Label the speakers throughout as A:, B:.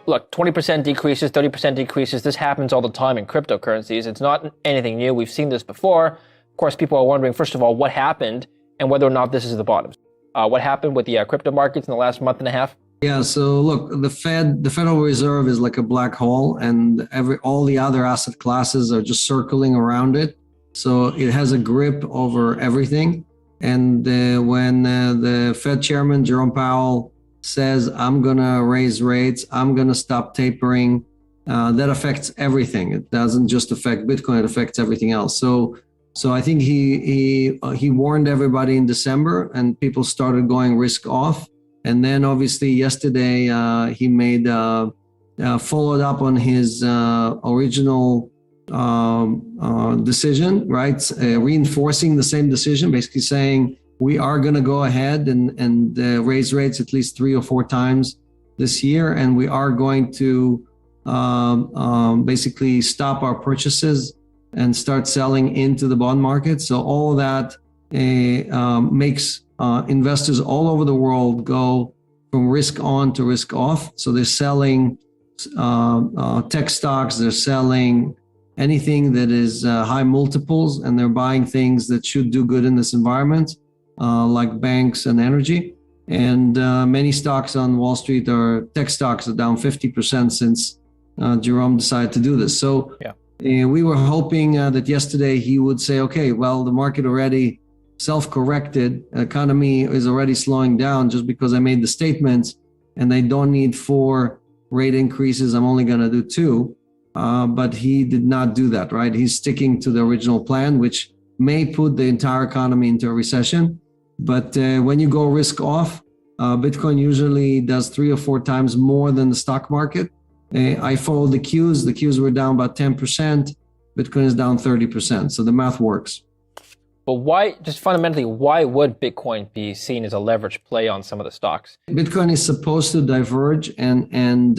A: look, 20% decreases, 30% decreases. This happens all the time in cryptocurrencies. It's not anything new. We've seen this before. Of course, people are wondering, first of all, what happened and whether or not this is the bottom. What happened with the crypto markets in the last month and a half?
B: Yeah, so look, the Federal Reserve is like a black hole, and all the other asset classes are just circling around it. So it has a grip over everything. And when the Fed chairman, Jerome Powell, says, I'm going to raise rates, I'm going to stop tapering, that affects everything. It doesn't just affect Bitcoin, it affects everything else. So I think he warned everybody in December, and people started going risk off. And then obviously yesterday he made followed up on his original decision, right? Reinforcing the same decision, basically saying we are going to go ahead and raise rates at least 3 or 4 times this year, and we are going to basically stop our purchases and start selling into the bond market. So all of that makes investors all over the world go from risk on to risk off. So they're selling tech stocks, they're selling anything that is high multiples, and they're buying things that should do good in this environment, like banks and energy. And many stocks on Wall Street tech stocks are down 50% since Jerome decided to do this. So yeah. We were hoping that yesterday he would say, okay, well, the market already self-corrected, economy is already slowing down just because I made the statements, and they don't need 4 rate increases, I'm only going to do 2. But he did not do that, right? He's sticking to the original plan, which may put the entire economy into a recession. But when you go risk off, Bitcoin usually does 3 or 4 times more than the stock market. I followed the Qs. The Qs were down about 10%. Bitcoin is down 30%. So the math works.
A: But why, just fundamentally, why would Bitcoin be seen as a leverage play on some of the stocks?
B: Bitcoin is supposed to diverge and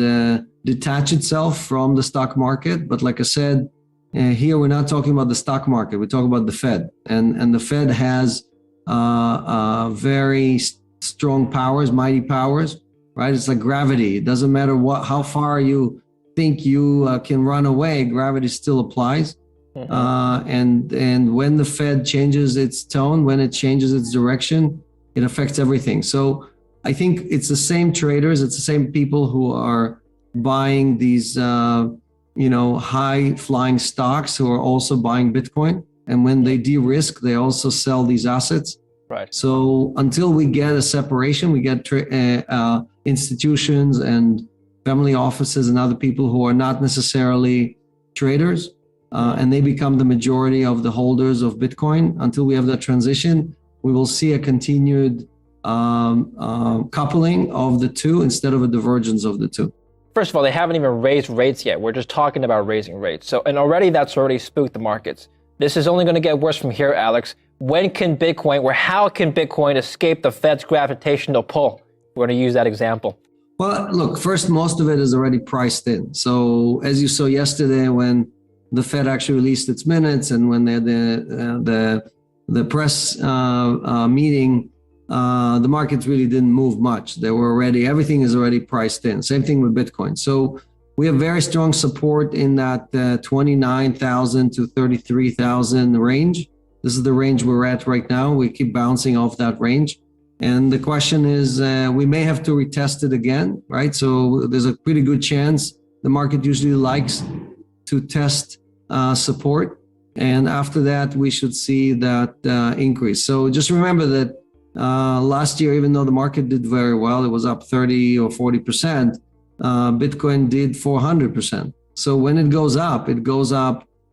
B: detach itself from the stock market. But like I said, here we're not talking about the stock market. We're talking about the Fed. And the Fed has very strong powers, mighty powers, right? It's like gravity. It doesn't matter how far you think you can run away, gravity still applies. Mm-hmm. And when the Fed changes its tone, when it changes its direction, it affects everything. So I think it's the same traders, it's the same people who are buying these, high flying stocks who are also buying Bitcoin. And when they de-risk, they also sell these assets.
A: Right.
B: So until we get a separation, we get institutions and family offices and other people who are not necessarily traders, and they become the majority of the holders of Bitcoin. Until we have that transition, we will see a continued coupling of the two instead of a divergence of the two.
A: First of all, they haven't even raised rates yet. We're just talking about raising rates. So, and already that's already spooked the markets. This is only going to get worse from here, Alex. When can Bitcoin, or how can Bitcoin escape the Fed's gravitational pull? We're going to use that example.
B: Well, look, first, most of it is already priced in. So as you saw yesterday, when the Fed actually released its minutes and when they had the press meeting, the markets really didn't move much. Everything is already priced in. Same thing with Bitcoin. So we have very strong support in that 29,000 to 33,000 range. This is the range we're at right now. We keep bouncing off that range. And the question is, we may have to retest it again, right? So there's a pretty good chance. The market usually likes to test support. And after that, we should see that increase. So just remember that last year, even though the market did very well, it was up 30 or 40%, Bitcoin did 400%. So when it goes up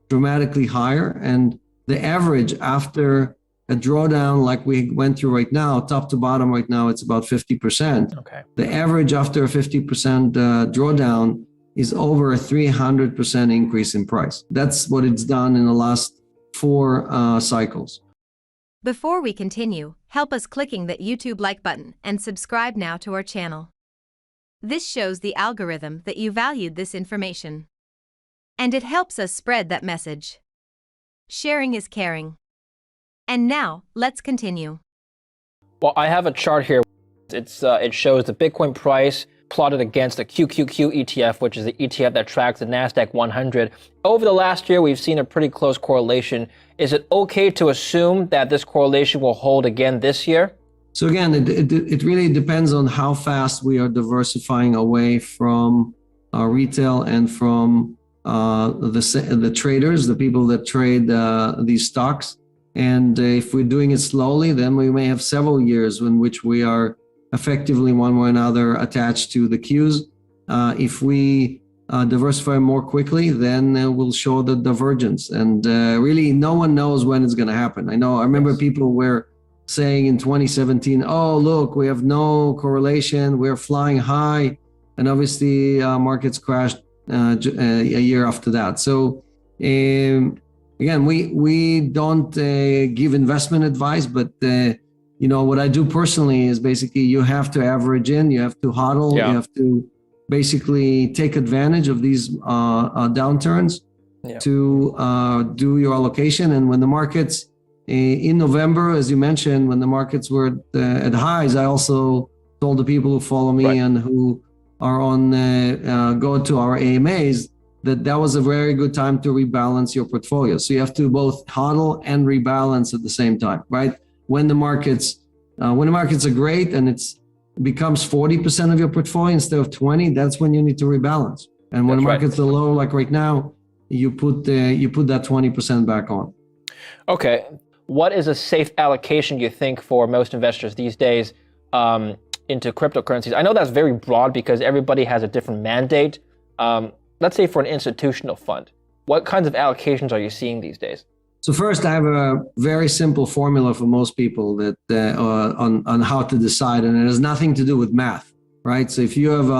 B: dramatically higher. And the average after a drawdown like we went through right now, top to bottom right now, it's about 50%.
A: Okay.
B: The average after a 50% drawdown is over a 300% increase in price. That's what it's done in the last 4 cycles.
C: Before we continue, help us clicking that YouTube like button and subscribe now to our channel. This shows the algorithm that you valued this information. And it helps us spread that message. Sharing is caring. And now, let's continue.
A: Well, I have a chart here. It shows the Bitcoin price plotted against the QQQ ETF, which is the ETF that tracks the NASDAQ 100. Over the last year, we've seen a pretty close correlation. Is it okay to assume that this correlation will hold again this year?
B: So again, it really depends on how fast we are diversifying away from retail and from the traders, the people that trade these stocks. And if we're doing it slowly, then we may have several years in which we are effectively one way or another attached to the Qs. If we diversify more quickly, then we'll show the divergence. And really, no one knows when it's going to happen. I remember people were saying in 2017, oh, look, we have no correlation, we're flying high. And obviously, markets crashed a year after that. So again, we don't give investment advice, but what I do personally is basically you have to average in, you have to hodl, you have to basically take advantage of these downturns to do your allocation. And when the markets in November, as you mentioned, when the markets were at highs, I also told the people who follow me and who are on go to our AMAs that was a very good time to rebalance your portfolio. So you have to both hodl and rebalance at the same time, right? When the markets are great and it's becomes 40% of your portfolio instead of 20, that's when you need to rebalance. And when the markets are low, like right now, you put that 20% back on.
A: Okay. What is a safe allocation, you think, for most investors these days into cryptocurrencies? I know that's very broad because everybody has a different mandate. Let's say for an institutional fund, what kinds of allocations are you seeing these days?
B: So first, I have a very simple formula for most people that on how to decide, and it has nothing to do with math, right? So if you have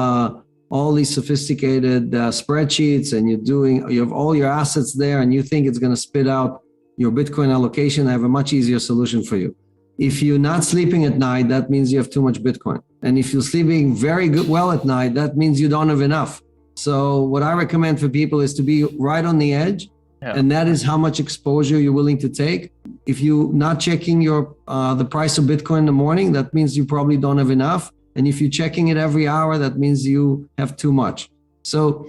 B: all these sophisticated spreadsheets and you have all your assets there and you think it's going to spit out your Bitcoin allocation, I have a much easier solution for you. If you're not sleeping at night, that means you have too much Bitcoin. And if you're sleeping well at night, that means you don't have enough. So what I recommend for people is to be right on the edge. And that is how much exposure you're willing to take. If you're not checking the price of Bitcoin in the morning, that means you probably don't have enough. And if you're checking it every hour, that means you have too much. So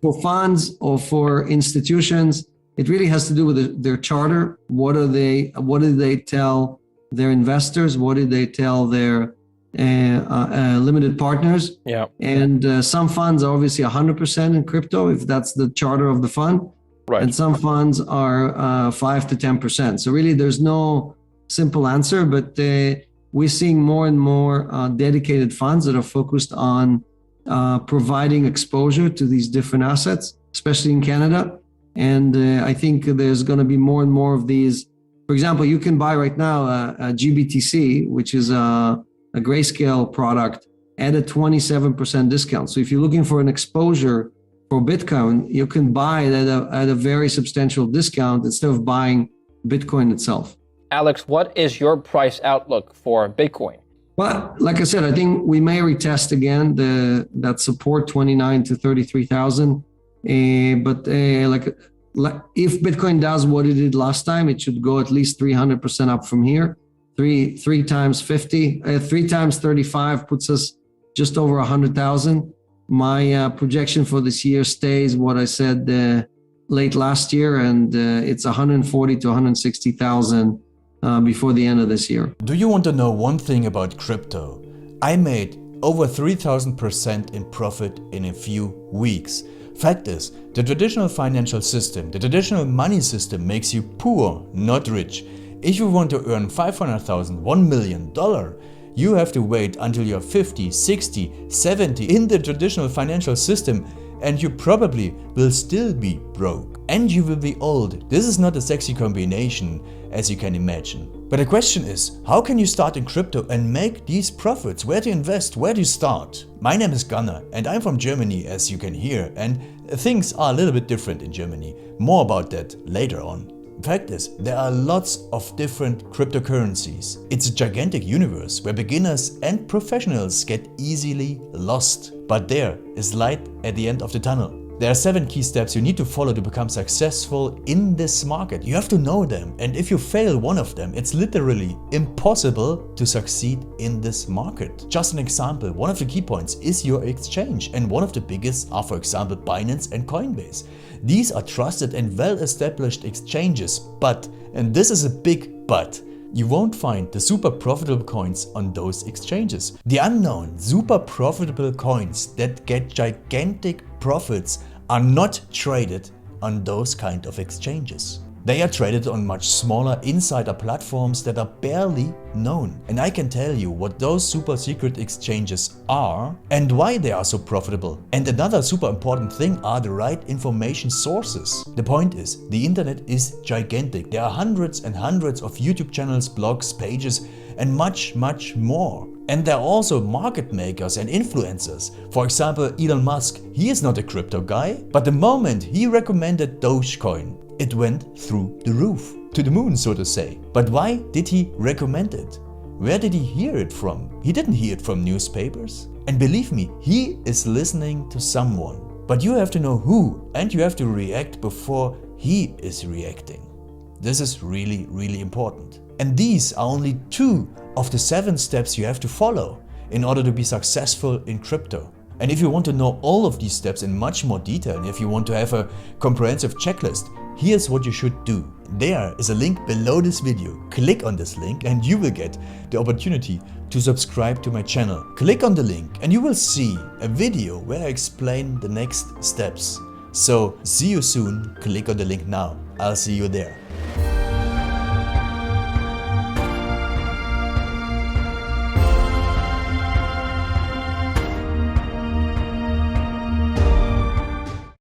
B: for funds or for institutions, it really has to do with their charter. What do they tell their investors? What did they tell their limited partners? And some funds are obviously 100% in crypto, if that's the charter of the fund. And some funds are 5 to 10%. So really, there's no simple answer, but we're seeing more and more dedicated funds that are focused on providing exposure to these different assets, especially in Canada. And I think there's going to be more and more of these. For example, you can buy right now a GBTC, which is a grayscale product, at a 27% discount. So if you're looking for an exposure for Bitcoin, you can buy it at a very substantial discount instead of buying Bitcoin itself.
A: Alex, what is your price outlook for Bitcoin?
B: Well, like I said, I think we may retest again that support 29 to 33,000. But if Bitcoin does what it did last time, it should go at least 300% up from here. Three times 50, 3 times 35 puts us just over 100,000. My projection for this year stays what I said late last year, and it's 140 to 160,000 before the end of this year.
D: Do you want to know one thing about crypto? I made over 3,000% in profit in a few weeks. Fact is, the traditional financial system, the traditional money system makes you poor, not rich. If you want to earn $500,000, $1 million, you have to wait until you're 50, 60, 70 in the traditional financial system, and you probably will still be broke. And you will be old. This is not a sexy combination, as you can imagine. But the question is, how can you start in crypto and make these profits? Where to invest? Where to start? My name is Gunnar and I'm from Germany, as you can hear, and things are a little bit different in Germany. More about that later on. Fact is, there are lots of different cryptocurrencies. It's a gigantic universe where beginners and professionals get easily lost. But there is light at the end of the tunnel. There are 7 key steps you need to follow to become successful in this market. You have to know them, and if you fail one of them, it's literally impossible to succeed in this market. Just an example, one of the key points is your exchange, and one of the biggest are, for example, Binance and Coinbase. These are trusted and well-established exchanges, but, and this is a big but, you won't find the super profitable coins on those exchanges. The unknown super profitable coins that get gigantic profits are not traded on those kind of exchanges. They are traded on much smaller insider platforms that are barely known. And I can tell you what those super secret exchanges are and why they are so profitable. And another super important thing are the right information sources. The point is, the internet is gigantic. There are hundreds and hundreds of YouTube channels, blogs, pages, and much more. And there are also market makers and influencers. For example, Elon Musk, he is not a crypto guy, but the moment he recommended Dogecoin, it went through the roof, to the moon, so to say. But why did he recommend it? Where did he hear it from? He didn't hear it from newspapers. And believe me, he is listening to someone. But you have to know who, and you have to react before he is reacting. This is really, really important. And these are only 2 of the 7 steps you have to follow in order to be successful in crypto. And if you want to know all of these steps in much more detail, and if you want to have a comprehensive checklist, here's what you should do. There is a link below this video. Click on this link and you will get the opportunity to subscribe to my channel. Click on the link and you will see a video where I explain the next steps. So see you soon. Click on the link now. I'll see you there.